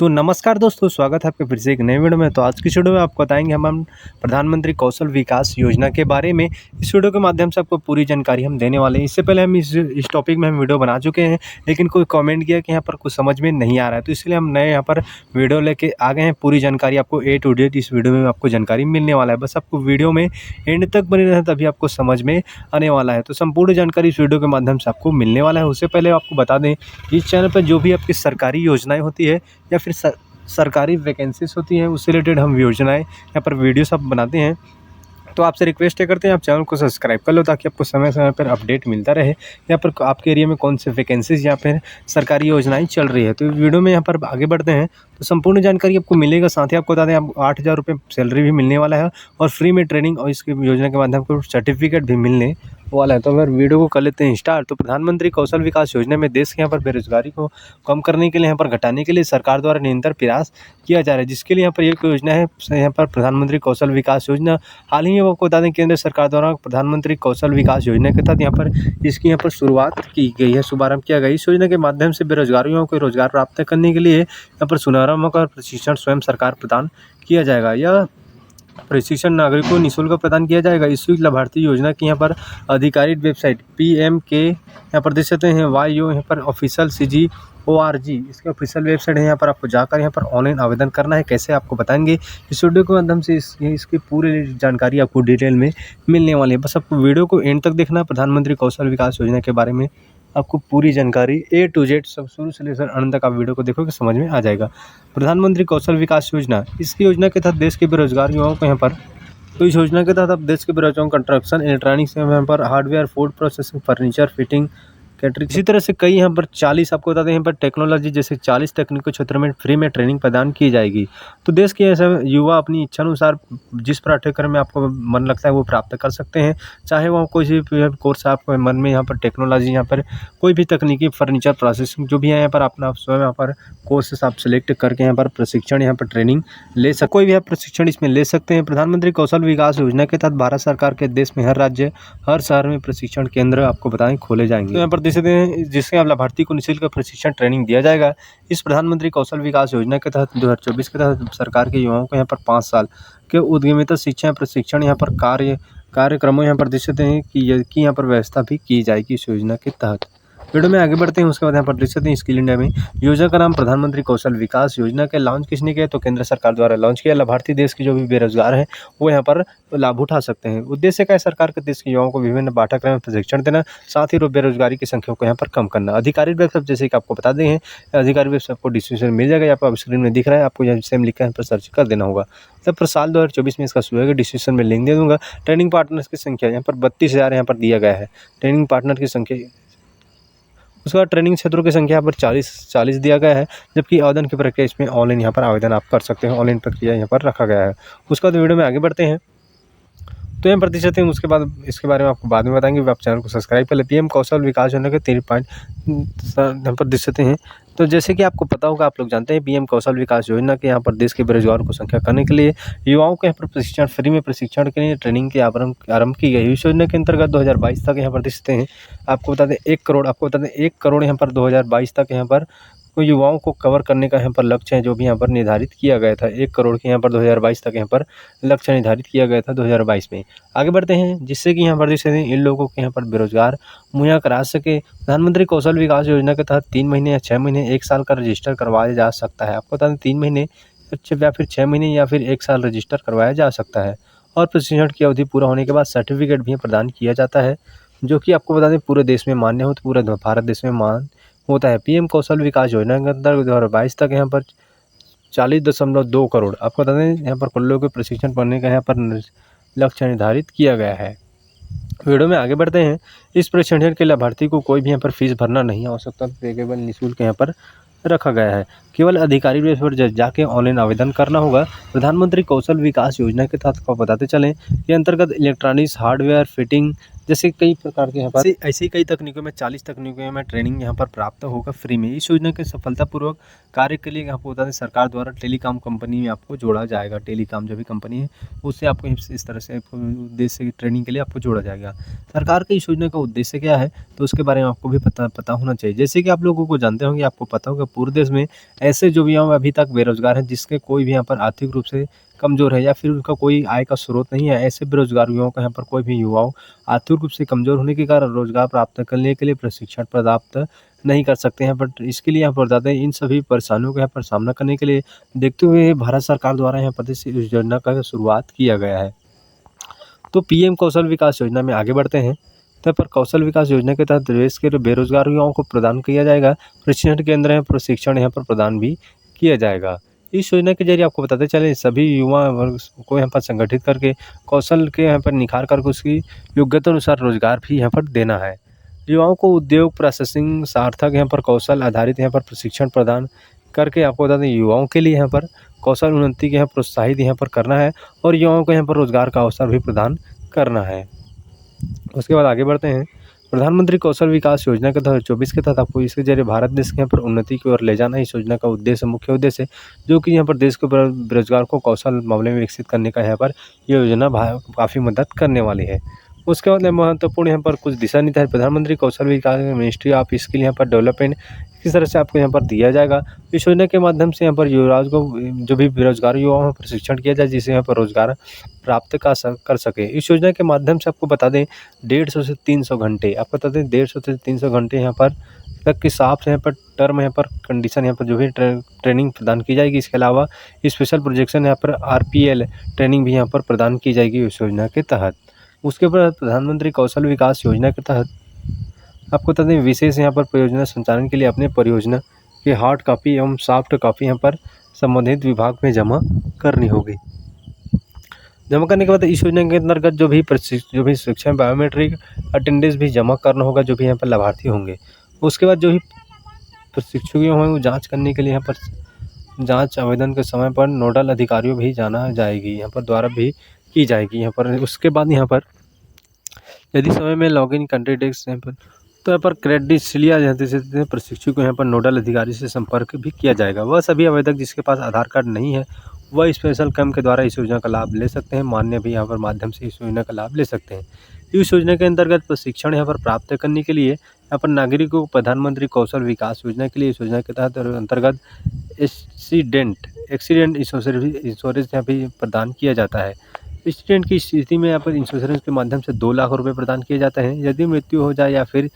तो नमस्कार दोस्तों, स्वागत है आपके फिर से एक नए वीडियो में। तो आज की इस वीडियो में आपको बताएंगे हम प्रधानमंत्री कौशल विकास योजना के बारे में। इस वीडियो के माध्यम से आपको पूरी जानकारी हम देने वाले हैं। इससे पहले हम इस टॉपिक में हम वीडियो बना चुके हैं, लेकिन कोई कमेंट किया कि यहाँ पर कुछ समझ में नहीं आ रहा है, तो इसलिए हम नए यहाँ पर वीडियो लेके आ गए हैं। पूरी जानकारी आपको ए टू जेड इस वीडियो में आपको जानकारी मिलने वाला है। बस आपको वीडियो में एंड तक बने रहें, तभी आपको समझ में आने वाला है। तो संपूर्ण जानकारी इस वीडियो के माध्यम से आपको मिलने वाला है। उससे पहले आपको बता दें, इस चैनल पर जो भी आपकी सरकारी योजनाएँ होती है या फिर सरकारी वैकेंसीज होती हैं, उससे रिलेटेड हम योजनाएं यहाँ पर वीडियो सब बनाते हैं। तो आपसे रिक्वेस्ट ये करते हैं, आप चैनल को सब्सक्राइब कर लो, ताकि आपको समय समय पर अपडेट मिलता रहे यहाँ पर आपके एरिया में कौन से वैकेंसीज या फिर सरकारी योजनाएं चल रही है। तो वीडियो में यहाँ पर आगे बढ़ते हैं तो संपूर्ण जानकारी आपको मिलेगा। साथ ही आपको बता दें, आपको 8,000 रुपये सैलरी भी मिलने वाला है और फ्री में ट्रेनिंग और इसकी योजना के माध्यम को सर्टिफिकेट भी मिलने वाला है। तो अगर वीडियो को कर लेते हैं स्टार्ट। तो प्रधानमंत्री कौशल विकास योजना में देश के यहाँ पर बेरोजगारी को कम करने के लिए, यहाँ पर घटाने के लिए सरकार द्वारा निरंतर प्रयास किया जा रहा है, जिसके लिए यहाँ पर एक योजना है यहाँ पर प्रधानमंत्री कौशल विकास योजना। हाल ही में आपको बता दें, केंद्र सरकार द्वारा प्रधानमंत्री कौशल विकास योजना के तहत यहाँ पर इसकी यहाँ पर शुरुआत की गई है, शुभारंभ किया गया। इस योजना के माध्यम से बेरोजगारियों को रोजगार प्राप्त करने के लिए यहाँ पर सुनारंभ और प्रशिक्षण स्वयं सरकार प्रदान किया जाएगा। यह प्रशिक्षण नागरिकों को निःशुल्क प्रदान किया जाएगा। इच्छुक लाभार्थी योजना की यहाँ पर आधिकारिक वेबसाइट PMK यहाँ पर देख सकते हैं, YO यहाँ पर ऑफिशियल CGORG इसके ऑफिशियल वेबसाइट है। यहाँ पर आपको जाकर यहाँ पर ऑनलाइन आवेदन करना है। कैसे आपको बताएंगे इस वीडियो के माध्यम से, इसकी पूरी जानकारी आपको डिटेल में मिलने वाली है। बस आपको वीडियो को एंड तक देखना है। प्रधानमंत्री कौशल विकास योजना के बारे में आपको पूरी जानकारी A to Z सब शुरू से लेकर अंत तक आप वीडियो को देखोगे समझ में आ जाएगा। प्रधानमंत्री कौशल विकास योजना, इसकी योजना के तहत देश के बेरोजगार युवाओं को यहाँ पर, तो इस योजना के तहत अब देश के बेरोजगारों को कंस्ट्रक्शन, इलेक्ट्रॉनिक्स यहाँ पर hardware, food processing, furniture, fitting, catering, इसी तरह से कई यहाँ पर 40 आपको बता दें, यहाँ पर टेक्नोलॉजी जैसे 40 तकनीकी क्षेत्रों में फ्री में ट्रेनिंग प्रदान की जाएगी। तो देश के ऐसे युवा अपनी इच्छा अनुसार जिस पाठ्यक्रम में आपको मन लगता है वो प्राप्त कर सकते हैं। चाहे वो कोई भी कोर्स आपको मन में यहाँ पर टेक्नोलॉजी, यहाँ पर कोई भी तकनीकी, फर्नीचर, प्रोसेसिंग जो भी है, यहाँ पर अपना स्वयं यहाँ पर कोर्सेस आप सेलेक्ट करके यहाँ पर प्रशिक्षण, यहाँ पर ट्रेनिंग ले सकते, कोई भी आप प्रशिक्षण इसमें ले सकते हैं। प्रधानमंत्री कौशल विकास योजना के तहत भारत सरकार के देश में हर राज्य, हर शहर में प्रशिक्षण केंद्र आपको बताएं खोले जाएंगे। तो यहाँ पर जिससे आप लाभार्थी को निःशुल्क प्रशिक्षण ट्रेनिंग दिया जाएगा। इस प्रधानमंत्री कौशल विकास योजना के तहत 2024 के तहत सरकार के युवाओं को यहाँ पर 5 साल के उद्यमिता शिक्षा प्रशिक्षण यहाँ पर कार्यक्रमों यहाँ पर देख सकते हैं कि यहाँ पर व्यवस्था भी की जाएगी इस योजना के तहत। वीडियो में आगे बढ़ते हैं, उसके बाद यहाँ पर देख सकते हैं स्किल इंडिया में योजना का नाम प्रधानमंत्री कौशल विकास योजना का लॉन्च किसने किया, तो केंद्र सरकार द्वारा लॉन्च किया। लाभार्थी देश के जो भी बेरोजगार हैं वो यहाँ पर लाभ उठा सकते हैं। उद्देश्य क्या है, सरकार के देश के युवाओं को विभिन्न पाठ्यक्रम में प्रशिक्षण देना, साथ ही बेरोजगारी की संख्या को यहाँ पर कम करना। आधिकारिक वेबसाइट जैसे कि आपको बता दें हैं, आधिकारिक वेबसाइट आपको डिस्क्रिप्शन मिल जाएगा, यहाँ पर स्क्रीन में दिख रहा है, आपको यहाँ सेम लिखा है पर सर्च कर देना होगा। तब पर साल 2024 में इसका शुरू होगा, डिस्क्रिप्शन में लिंक दे दूँगा। ट्रेनिंग पार्टनर्स की संख्या यहाँ पर 32,000 यहाँ पर दिया गया है, ट्रेनिंग पार्टनर की संख्या। उसके बाद ट्रेनिंग क्षेत्रों की संख्या यहाँ पर 40 दिया गया है, जबकि आवेदन की प्रक्रिया इसमें ऑनलाइन यहाँ पर आवेदन आप कर सकते हैं, ऑनलाइन प्रक्रिया यहाँ पर रखा गया है। उसके बाद वीडियो में आगे बढ़ते हैं तो यहाँ प्रतिशत हैं, उसके बाद इसके बारे में आपको बाद में बताएंगे। आप चैनल को सब्सक्राइब कर ले। PM कौशल विकास योजना के 3 पॉइंट यहाँ पर दिख सकते हैं। तो जैसे कि आपको पता होगा, आप लोग जानते हैं, PM कौशल विकास योजना के यहाँ पर देश के बेरोजगारों को संख्या करने के लिए युवाओं को यहाँ पर प्रशिक्षण, फ्री में प्रशिक्षण के लिए ट्रेनिंग की आरंभ की गई। इस योजना के अंतर्गत 2022 तक यहाँ पर दिख सकते हैं। आपको बता दें 1 करोड़ यहाँ पर 2022 तक यहाँ पर को युवाओं को कवर करने का यहाँ पर लक्ष्य है, जो भी यहाँ पर निर्धारित किया गया था। 1 करोड़ के यहाँ पर 2022 तक यहाँ पर लक्ष्य निर्धारित किया गया था 2022 में। आगे बढ़ते हैं, जिससे कि यहाँ पर जैसे इन लोगों को यहाँ पर बेरोजगार मुहैया करा सके। प्रधानमंत्री कौशल विकास योजना के तहत 3 महीने या 6 महीने 1 साल का रजिस्टर करवाया जा सकता है। आपको बता दें 3 महीने या फिर 6 महीने या फिर 1 साल रजिस्टर करवाया जा सकता है। और प्रशिक्षण की अवधि पूरा होने के बाद सर्टिफिकेट भी प्रदान किया जाता है, जो कि आपको बता दें पूरे देश में मान्य हो, तो पूरे भारत देश में मान्य होता है। PM कौशल विकास योजना के अंतर्गत 2022 तक यहाँ पर 40.2 करोड़ आपको बता दें यहाँ पर कुल्लों के प्रशिक्षण पढ़ने का यहाँ पर लक्ष्य निर्धारित किया गया है। वीडियो में आगे बढ़ते हैं। इस प्रशिक्षण के लाभार्थी को कोई भी यहाँ पर फीस भरना नहीं आवश्यकता, केवल निःशुल्क यहाँ पर रखा गया है। केवल अधिकारी वेबसाइट पर जाके ऑनलाइन आवेदन करना होगा। प्रधानमंत्री कौशल विकास योजना के तहत आपको बताते चलें, ये अंतर्गत इलेक्ट्रॉनिक्स, हार्डवेयर, फिटिंग जैसे कई प्रकार के यहाँ पर ऐसी कई तकनीकों में 40 तकनीकों में ट्रेनिंग यहाँ पर प्राप्त होगा फ्री में। इस योजना के सफलतापूर्वक कार्य के लिए यहाँ पर बता दें सरकार द्वारा टेलीकॉम कंपनी में आपको जोड़ा जाएगा। टेलीकॉम जो भी कंपनी है उससे आपको इस तरह से उद्देश्य की ट्रेनिंग के लिए आपको जोड़ा जाएगा। सरकार की इस योजना का उद्देश्य क्या है तो उसके बारे में आपको भी पता होना चाहिए। जैसे कि आप लोगों को जानते होंगे, आपको पता होगा पूरे देश में ऐसे जो भी यहाँ अभी तक बेरोजगार हैं, जिसके कोई भी यहाँ पर आर्थिक रूप से कमज़ोर है या फिर उनका कोई आय का स्रोत नहीं है, ऐसे बेरोजगार युवाओं का यहाँ पर कोई भी युवाओं आर्थिक रूप से कमज़ोर होने के कारण रोजगार प्राप्त करने के लिए प्रशिक्षण प्राप्त नहीं कर सकते हैं। बट इसके लिए यहाँ पर बताते हैं इन सभी परेशानियों का यहाँ पर सामना करने के लिए देखते हुए भारत सरकार द्वारा यहाँ पर इस योजना का शुरुआत किया गया है। तो पीएम कौशल विकास योजना में आगे बढ़ते हैं। तब पर कौशल विकास योजना के तहत देश के बेरोजगार युवाओं को प्रदान किया जाएगा प्रशिक्षण केंद्र है, प्रशिक्षण यहाँ पर प्रदान भी किया जाएगा। इस योजना के जरिए आपको बताते चले सभी युवा वर्ग को यहाँ पर संगठित करके कौशल के यहाँ पर निखार करके उसकी योग्यता अनुसार रोजगार भी यहाँ पर देना है। युवाओं को उद्योग प्रोसेसिंग सार्थक यहाँ पर कौशल आधारित यहाँ पर प्रशिक्षण प्रदान करके आपको बता दें युवाओं के लिए यहाँ पर कौशल उन्नति के यहाँ प्रोत्साहित यहाँ पर करना है और युवाओं को यहाँ पर रोजगार का अवसर भी प्रदान करना है। उसके बाद आगे बढ़ते हैं। प्रधानमंत्री कौशल विकास योजना के तहत 24 के तहत आपको इसके जरिए भारत देश के यहाँ पर उन्नति की ओर ले जाना इस योजना का उद्देश्य मुख्य उद्देश्य जो कि यहाँ पर देश के बेरोजगार को कौशल मामले में विकसित करने का यहाँ पर ये योजना काफ़ी मदद करने वाली है। उसके बाद महत्वपूर्ण यहाँ पर कुछ दिशा निर्देश प्रधानमंत्री कौशल विकास मिनिस्ट्री ऑफ स्किल यहाँ पर डेवलपमेंट किस तरह से आपको यहाँ पर दिया जाएगा। इस योजना के माध्यम से यहाँ पर युवराज को जो भी बेरोजगार युवाओं में प्रशिक्षण किया जाए जिससे यहाँ पर रोजगार प्राप्त कर सके। इस योजना के माध्यम से आपको बता दें 150 से 300 घंटे आपको बता दें 150 से 300 घंटे यहाँ पर तक के हिसाब से यहाँ पर टर्म यहाँ पर कंडीशन यहाँ पर जो भी ट्रेनिंग प्रदान की जाएगी। इसके अलावा स्पेशल प्रोजेक्शन यहाँ पर RPL ट्रेनिंग भी यहाँ पर प्रदान की जाएगी इस योजना के तहत। उसके बाद प्रधानमंत्री कौशल विकास योजना के तहत आपको बता दें विशेष यहाँ पर परियोजना संचालन के लिए अपने परियोजना की हार्ड कॉपी एवं सॉफ्ट कॉपी यहाँ पर संबंधित विभाग में जमा करनी होगी। जमा करने के बाद इस योजना के अंतर्गत जो भी शिक्षा बायोमेट्रिक अटेंडेंस भी जमा करना होगा जो भी यहाँ पर लाभार्थी होंगे। उसके बाद जो भी प्रशिक्षु होंगे वो जाँच करने के लिए यहाँ पर जाँच आवेदन के समय पर नोडल अधिकारियों भी जाना जाएगी यहाँ पर द्वारा भी की जाएगी यहाँ पर। उसके बाद यहाँ पर यदि समय में लॉगिन कंट्री डेस्क यहाँ पर तो यहाँ पर क्रेडिट लिया जाते से प्रशिक्षु को यहाँ पर नोडल अधिकारी से संपर्क भी किया जाएगा। वह सभी आवेदक जिसके पास आधार कार्ड नहीं है वह स्पेशल कैंप के द्वारा इस योजना का लाभ ले सकते हैं। मान्य भी यहाँ पर माध्यम से इस योजना का लाभ ले सकते हैं। इस योजना के अंतर्गत प्रशिक्षण यहाँ पर प्राप्त करने के लिए यहाँ पर नागरिकों को प्रधानमंत्री कौशल विकास योजना के लिए इस योजना के तहत अंतर्गत एक्सीडेंट इंश्योरेंस यहाँ भी प्रदान किया जाता है। एक्सीडेंट की स्थिति में यहाँ पर इंश्योरेंस के माध्यम से 2 लाख रुपए प्रदान किए जाते हैं। यदि मृत्यु हो जाए या फिर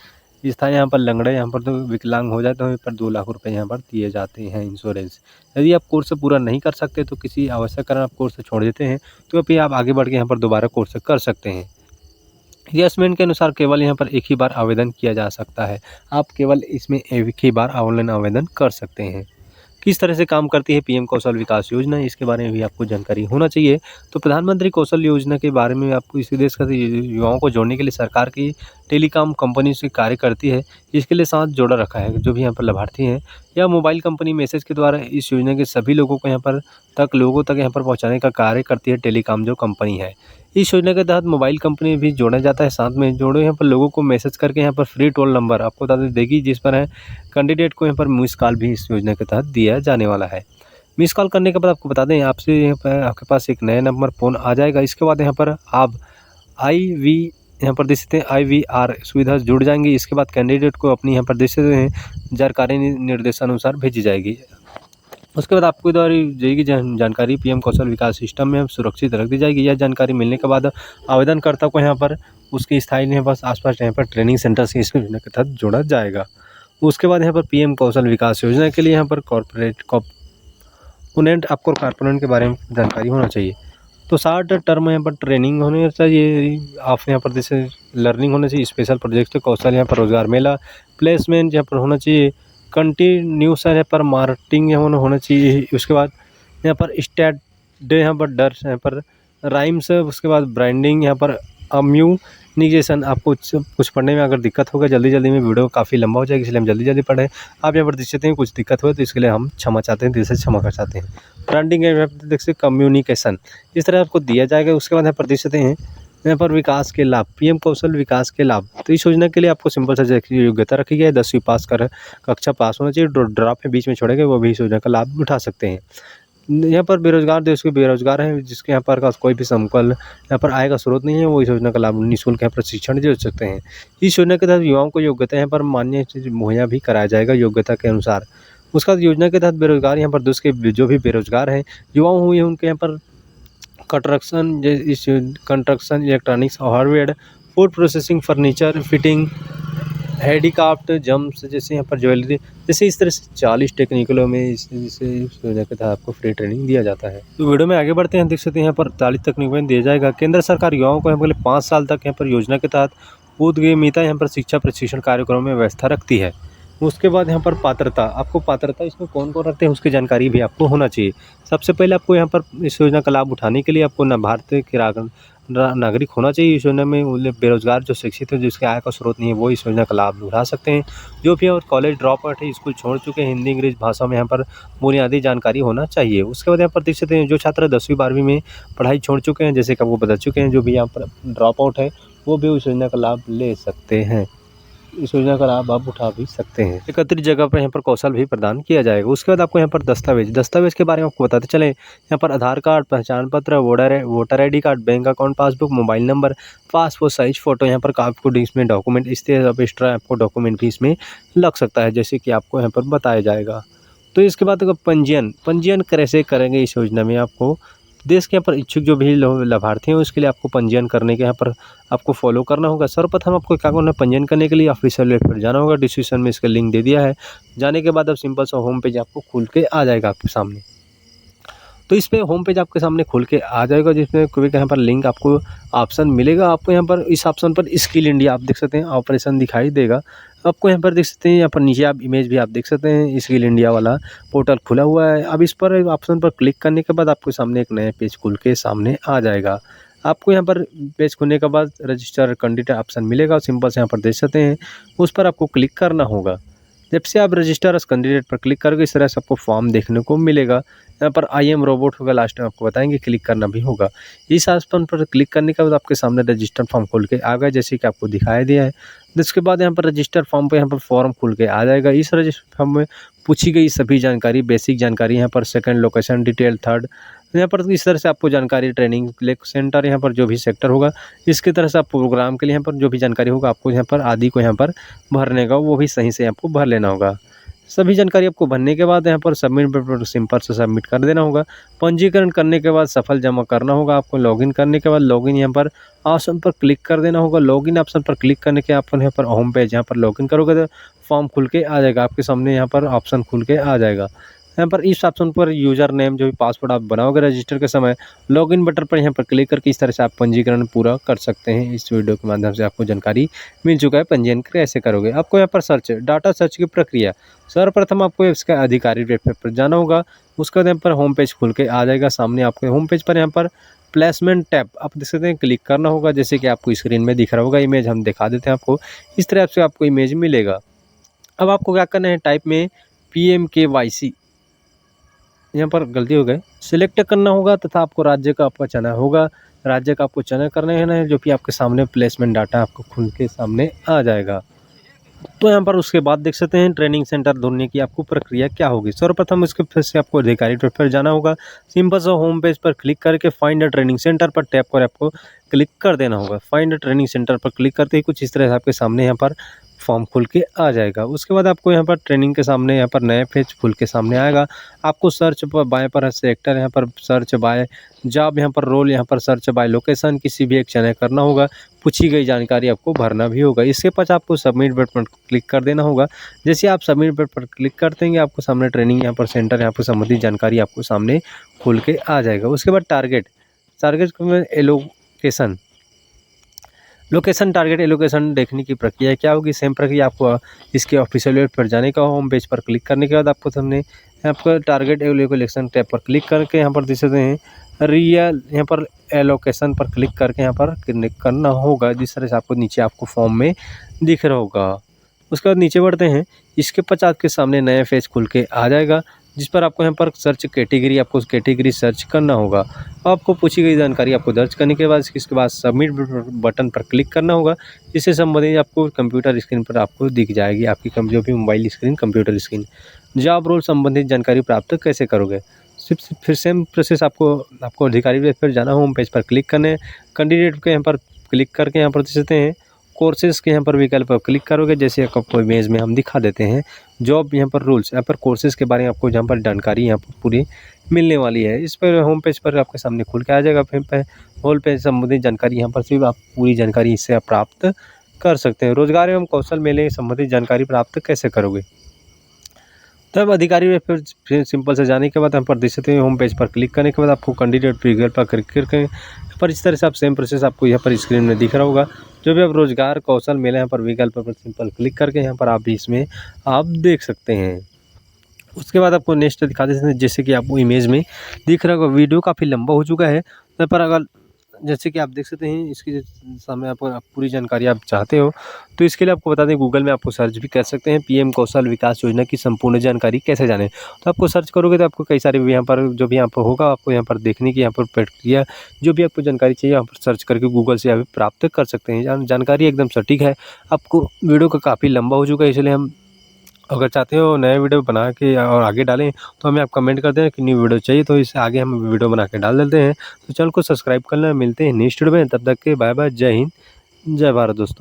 स्थायी यहाँ पर लंगड़े यहाँ पर तो विकलांग हो जाए तो यहाँ पर 2 लाख रुपए यहाँ पर दिए जाते हैं इंश्योरेंस। यदि आप कोर्स पूरा नहीं कर सकते तो किसी आवश्यक कारण आप कोर्स छोड़ देते हैं तो फिर आप आगे बढ़ के यहाँ पर दोबारा कोर्स कर सकते हैं। यसमेंट के अनुसार केवल यहाँ पर एक ही बार आवेदन किया जा सकता है। आप केवल इसमें एक ही बार ऑनलाइन आवेदन कर सकते हैं। किस तरह से काम करती है पीएम कौशल विकास योजना इसके बारे में भी आपको जानकारी होना चाहिए। तो प्रधानमंत्री कौशल योजना के बारे में आपको इसी देश का युवाओं को जोड़ने के लिए सरकार की टेलीकॉम कंपनी से कार्य करती है। इसके लिए साथ जोड़ा रखा है जो भी यहाँ पर लाभार्थी हैं या मोबाइल कंपनी मैसेज के द्वारा इस योजना के सभी लोगों को लोगों तक यहाँ पर पहुँचाने का कार्य करती है टेलीकॉम जो कंपनी है। इस योजना के तहत मोबाइल कंपनी भी जोड़ा जाता है। साथ में जोड़ो यहाँ पर लोगों को मैसेज करके यहाँ पर फ्री टोल नंबर आपको बता देगी जिस पर है कैंडिडेट को यहाँ पर मिस कॉल भी इस योजना के तहत दिया जाने वाला है। मिस कॉल करने के बाद आपको बता दें आपसे यहाँ पर आपके पास एक नया नंबर फ़ोन आ जाएगा। इसके बाद यहाँ पर आप यहाँ पर देख सकते हैं IVR सुविधा जुड़ जाएंगी। इसके बाद कैंडिडेट को अपनी यहाँ पर देख सकते हैं जानकारी निर्देशानुसार भेजी जाएगी। उसके बाद आपको द्वारा जाएगी जानकारी पीएम कौशल विकास सिस्टम में सुरक्षित रख दी जाएगी। यह जानकारी मिलने के बाद आवेदनकर्ता को यहाँ पर उसके स्थायी यहाँ पर आसपास यहाँ पर ट्रेनिंग सेंटर से इस योजना के तहत जोड़ा जाएगा। उसके बाद यहाँ पर पीएम कौशल विकास योजना के लिए यहाँ पर कॉम्पोनेंट आपको कॉम्पोनेंट के बारे में जानकारी होना चाहिए। तो 60 टर्म यहाँ पर ट्रेनिंग होनी चाहिए। आप यहाँ पर जैसे लर्निंग होना चाहिए, स्पेशल प्रोजेक्ट कौशल यहाँ पर रोजगार मेला प्लेसमेंट यहाँ पर होना चाहिए, कंटिन्यूस यहाँ पर मार्केटिंग होना चाहिए। उसके बाद यहाँ पर स्टैट डे यहाँ पर डर यहाँ पर राइम्स, उसके बाद ब्रांडिंग यहाँ पर अम्यूनिकेशन। आपको कुछ पढ़ने में अगर दिक्कत होगा जल्दी में वीडियो काफ़ी लंबा हो जाएगा इसलिए हम जल्दी पढ़ें। आप यहाँ पर देख सकते हैं कुछ दिक्कत हुआ तो इसके लिए हम क्षमा चाहते हैं, दिल से क्षमा कर चाहते हैं। ब्रांडिंग यहाँ पर देख सकते कम्युनिकेशन इस तरह आपको दिया जाएगा। उसके बाद यहाँ पर देख सकते हैं यहाँ पर विकास के लाभ, पीएम कौशल विकास के लाभ। तो इस योजना के लिए आपको सिंपल सा योग्यता रखी गई है, 10वीं पास कर कक्षा पास होना चाहिए। ड्रॉप में बीच में छोड़े गए वो भी इस योजना का लाभ उठा सकते हैं। यहाँ पर बेरोजगार देश के बेरोजगार हैं जिसके यहाँ पर का कोई भी समकल यहाँ पर आय का स्रोत नहीं है, वो इस योजना का लाभ निःशुल्क यहाँ प्रशिक्षण ले सकते हैं। इस योजना के तहत युवाओं को योग्यता यहाँ पर मान्य चीज मुहैया भी कराया जाएगा योग्यता के अनुसार। उसका योजना के तहत बेरोजगार यहाँ पर देश के जो भी बेरोजगार हैं युवा हुए उनके यहाँ पर construction, electronics, hardware, food processing, furniture, fitting, handicraft, germs जैसे यहाँ पर ज्वेलरी जैसे इस तरह से 40 टेक्निकलों में इस योजना के तहत आपको फ्री ट्रेनिंग दिया जाता है। तो वीडियो में आगे बढ़ते हैं, देख सकते हैं यहाँ पर 40 तकनीकों में दिया जाएगा। केंद्र सरकार युवाओं को यहाँ पर 5 साल तक यहाँ पर योजना के तहत उद्यमिता यहाँ पर शिक्षा प्रशिक्षण कार्यक्रमों में व्यवस्था रखती है। उसके बाद यहाँ पर पात्रता, आपको पात्रता इसमें कौन कौन रखते हैं उसकी जानकारी भी आपको होना चाहिए। सबसे पहले आपको यहाँ पर इस योजना का लाभ उठाने के लिए आपको भारतीय के नागरिक होना चाहिए। इस योजना में बेरोजगार जो शिक्षित है जिसके आय का स्रोत नहीं है वो इस योजना का लाभ उठा सकते हैं। जो भी और कॉलेज ड्रॉप आउट है, स्कूल छोड़ चुके हैं, हिंदी इंग्लिश भाषा में यहाँ पर बुनियादी जानकारी होना चाहिए। उसके बाद यहाँ पर देख सकते हैं जो छात्र 10वीं 12वीं में पढ़ाई छोड़ चुके हैं, जैसे कि आपको बता चुके हैं, जो भी यहाँ पर ड्रॉप आउट है वो भी उस योजना का लाभ ले सकते हैं। इस योजना का लाभ आप उठा भी सकते हैं। एकत्रित जगह पर यहाँ पर कौशल भी प्रदान किया जाएगा। उसके बाद आपको यहाँ पर दस्तावेज के बारे में आपको बताते चले। यहाँ पर आधार कार्ड, पहचान पत्र, voter ID card, bank account passbook, mobile number, passport size photo, यहाँ पर आपको इसमें डॉक्यूमेंट इस तरह अब एक्स्ट्रा आपको डॉक्यूमेंट भी इसमें लग सकता है, जैसे कि आपको यहाँ पर बताया जाएगा। तो इसके बाद पंजीयन कैसे करेंगे इस योजना में, आपको देश के यहाँ पर इच्छुक जो भी लाभार्थी हैं उसके लिए आपको पंजीयन करने के यहाँ पर आपको फॉलो करना होगा। सर्वप्रथम आपको क्या करना है, पंजीयन करने के लिए ऑफिशियल वेबसाइट जाना होगा। डिस्क्रिप्शन में इसका लिंक दे दिया है। जाने के बाद अब सिंपल सा होम पेज आपको खुल के आ जाएगा आपके सामने। तो इस पे होम पेज आपके सामने खुल के आ जाएगा, जिसमें कोई यहाँ पर लिंक आपको ऑप्शन मिलेगा। आपको यहाँ पर इस ऑप्शन पर स्किल इंडिया आप देख सकते हैं ऑपरेशन दिखाई देगा। आपको यहाँ पर देख सकते हैं, यहाँ पर नीचे आप इमेज भी आप देख सकते हैं, स्किल इंडिया वाला पोर्टल खुला हुआ है। अब इस पर ऑप्शन पर क्लिक करने के बाद आपके सामने एक नया पेज खुल के सामने आ जाएगा। आपको यहाँ पर पेज खुलने के बाद रजिस्टर कैंडिडेट ऑप्शन मिलेगा, सिंपल से यहाँ पर देख सकते हैं, उस पर आपको क्लिक करना होगा। जब से आप रजिस्टर एज कैंडिडेट पर क्लिक करोगे इस तरह से आपको फॉर्म देखने को मिलेगा। यहाँ पर आई एम रोबोट होगा, लास्ट में आपको बताएंगे, क्लिक करना भी होगा। इस ऑप्शन पर क्लिक करने के बाद आपके सामने रजिस्टर फॉर्म खुल के आ गया, जैसे कि आपको दिखाया दिया है। इसके बाद यहाँ पर रजिस्टर फॉर्म पे यहाँ पर फॉर्म खुल के आ जाएगा। इस रजिस्टर फॉर्म में पूछी गई सभी जानकारी, बेसिक जानकारी, यहाँ पर सेकंड लोकेशन डिटेल, थर्ड, यहाँ पर इस तरह से आपको जानकारी, ट्रेनिंग सेंटर, यहाँ पर जो भी सेक्टर होगा इसके तरह से आप प्रोग्राम के लिए यहाँ पर जो भी जानकारी होगा आपको यहाँ पर आदि को यहाँ पर भरने का वो भी सही से आपको भर लेना होगा। सभी जानकारी आपको भरने के बाद यहाँ पर सबमिट पर सिंपल से सबमिट कर देना होगा। पंजीकरण करने के बाद सफल जमा करना होगा। आपको लॉगिन करने के बाद लॉगिन यहाँ पर ऑप्शन पर क्लिक कर देना होगा। लॉगिन ऑप्शन पर क्लिक करने के आप यहाँ पर होम पेज यहाँ पर लॉगिन करोगे तो फॉर्म खुल के आ जाएगा आपके सामने, यहाँ पर ऑप्शन खुल के आ जाएगा। यहाँ पर इस ऑप्शन पर यूज़र नेम जो भी पासवर्ड आप बनाओगे रजिस्टर के समय, लॉगिन बटन पर यहाँ पर क्लिक करके इस तरह से आप पंजीकरण पूरा कर सकते हैं। इस वीडियो के माध्यम से आपको जानकारी मिल चुका है पंजीयन कैसे करोगे। आपको यहाँ पर डाटा सर्च की प्रक्रिया, सर्वप्रथम आपको इसका आधिकारिक वेबसाइट पर जाना होगा। उसके बाद यहाँ पर होम पेज खुल के आ जाएगा सामने। आपके होम पेज पर यहाँ पर प्लेसमेंट टैब आप देख सकते हैं, क्लिक करना होगा, जैसे कि आपको स्क्रीन में दिख रहा होगा। इमेज हम दिखा देते हैं आपको, इस तरह से आपको इमेज मिलेगा। अब आपको क्या करना है, टाइप में PMKYC, यहाँ पर गलती हो गई, सिलेक्ट करना होगा तथा आपको राज्य का आपका चयन होगा। राज्य का आपको चयन करना है जो कि आपके सामने प्लेसमेंट डाटा आपको खुल के सामने आ जाएगा। तो यहाँ पर उसके बाद देख सकते हैं ट्रेनिंग सेंटर ढूंढने की आपको प्रक्रिया क्या होगी। सर्वप्रथम इसके फिर से आपको आधिकारिक वेब पर जाना होगा। सिंपल सा होम पेज पर क्लिक करके फाइंड अ ट्रेनिंग सेंटर पर टैप कर आपको क्लिक कर देना होगा। फाइंड अ ट्रेनिंग सेंटर पर क्लिक करते ही कुछ इस तरह से आपके सामने यहाँ पर फॉर्म खुल के आ जाएगा। उसके बाद आपको यहाँ पर ट्रेनिंग के सामने यहाँ पर नया पेज खुल के सामने आएगा। आपको सर्च पर बाएं पर सेक्टर, यहाँ पर सर्च बाय जॉब, यहाँ पर रोल, यहाँ पर सर्च बाय लोकेशन, किसी भी एक चयन करना होगा। पूछी गई जानकारी आपको भरना भी होगा। इसके पास आपको सबमिट बटन पर क्लिक कर देना होगा। जैसे आप सबमिट बटन पर क्लिक करते हैं आपको सामने ट्रेनिंग यहाँ पर सेंटर, यहाँ पर संबंधित जानकारी आपको सामने खुल के आ जाएगा। उसके बाद टारगेट में लोकेशन टारगेट एलोकेशन देखने की प्रक्रिया क्या होगी। सेम प्रक्रिया आपको इसके ऑफिशियल वेब पर जाने का, होम पेज पर क्लिक करने के बाद आपको सामने आपको टारगेट एलोकेशन टैब पर क्लिक करके यहाँ पर देख सकते हैं रियल, यहाँ पर एलोकेशन पर क्लिक करके यहाँ पर क्लिक करना होगा। जिस तरह से आपको नीचे आपको फॉर्म में दिख रहा होगा। उसके बाद नीचे बढ़ते हैं, इसके 50 के सामने नया पेज खुल के आ जाएगा। जिस पर आपको यहाँ पर सर्च कैटेगरी, आपको उस कैटेगरी सर्च करना होगा। आपको पूछी गई जानकारी आपको दर्ज करने के बाद इसके बाद सबमिट बटन पर क्लिक करना होगा। इससे संबंधित आपको कंप्यूटर स्क्रीन पर आपको दिख जाएगी आपकी जो भी mobile screen, computer screen. Job role संबंधित जानकारी प्राप्त कैसे करोगे? सिर्फ फिर सेम प्रोसेस आपको अधिकारी वेब पर जाना, होम पेज पर क्लिक करने, कैंडिडेट के यहाँ पर क्लिक करके यहाँ पर देख सकते हैं कोर्सेज़ के यहाँ पर विकल्प पर क्लिक करोगे। जैसे आपको इमेज में हम दिखा देते हैं जॉब यहाँ पर रूल्स, यहाँ पर कोर्सेज़ के बारे में आपको जहाँ पर जानकारी यहाँ पर पूरी मिलने वाली है। इस पर होम पेज पर आपके सामने खुल के आ जाएगा। फिर होम पेज संबंधित जानकारी यहाँ पर सिर्फ आप पूरी जानकारी इससे आप प्राप्त कर सकते हैं। रोजगार एवं कौशल मेले संबंधित जानकारी प्राप्त कैसे करोगे? तब अधिकारी वेब पर फिर सिंपल से जाने के बाद यहाँ पर देख सकते हैं होम पेज पर क्लिक करने के बाद आपको कैंडिडेट विकल्प पर क्लिक करके पर इस तरह से आप सेम प्रोसेस आपको यहाँ पर स्क्रीन में दिख रहा होगा। जो भी आप रोजगार कौशल मेले यहाँ पर विकल्प पर सिंपल क्लिक करके यहाँ पर आप भी इसमें आप देख सकते हैं। उसके बाद आपको नेक्स्ट दिखा देते हैं, जैसे कि आपको इमेज में दिख रहा होगा। वीडियो काफ़ी लंबा हो चुका है, तो पर अगर जैसे कि आप देख सकते हैं इसके सामने आप पूरी जानकारी आप चाहते हो तो इसके लिए आपको बता दें गूगल में आपको सर्च भी कर सकते हैं पीएम कौशल विकास योजना की संपूर्ण जानकारी कैसे जानें। तो आपको सर्च करोगे तो आपको कई सारे यहाँ पर जो भी यहाँ पर होगा आपको यहाँ पर देखने की यहाँ पर प्रक्रिया जो भी आपको जानकारी चाहिए यहाँ पर सर्च करके गूगल से आप प्राप्त कर सकते हैं। जानकारी एकदम सटीक है। आपको वीडियो का काफ़ी लंबा हो चुका है, इसलिए हम अगर चाहते हो नया वीडियो बना के और आगे डालें तो हमें आप कमेंट कर दें कि न्यू वीडियो चाहिए, तो इससे आगे हम वीडियो बना के डाल देते हैं। तो चैनल को सब्सक्राइब करना। मिलते हैं नेक्स्ट वीडियो में, तब तक के बाय बाय। जय हिंद, जय भारत दोस्तों।